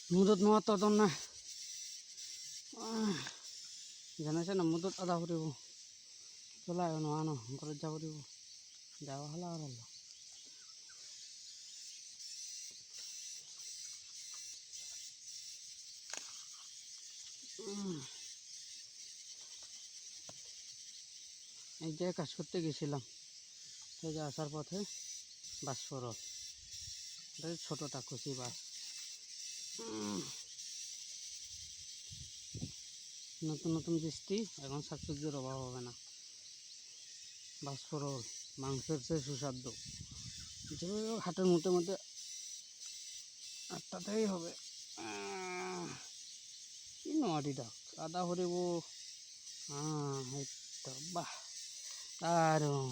মুদত নোৱা তদন না জানাইছে না মুদত আদা ফুৰিব চলাই নোৱা ন ঘৰত যাব দিব যাব হলা আৰু এই যে কাজ করতে গেছিলাম এই যে আসার পথে বাস পড়ল ছোটটা খুশি বাস নতুন নতুন বৃষ্টি এখন শাকসবজির অভাব হবে না বাস পড়ল মাংসের চেয়ে সুস্বাদ্য যে হাটের মধ্যে মধ্যে আটটাতেই হবে কি নোয়াটি ডাক আদা হরিব এই তো বাহ দারুণ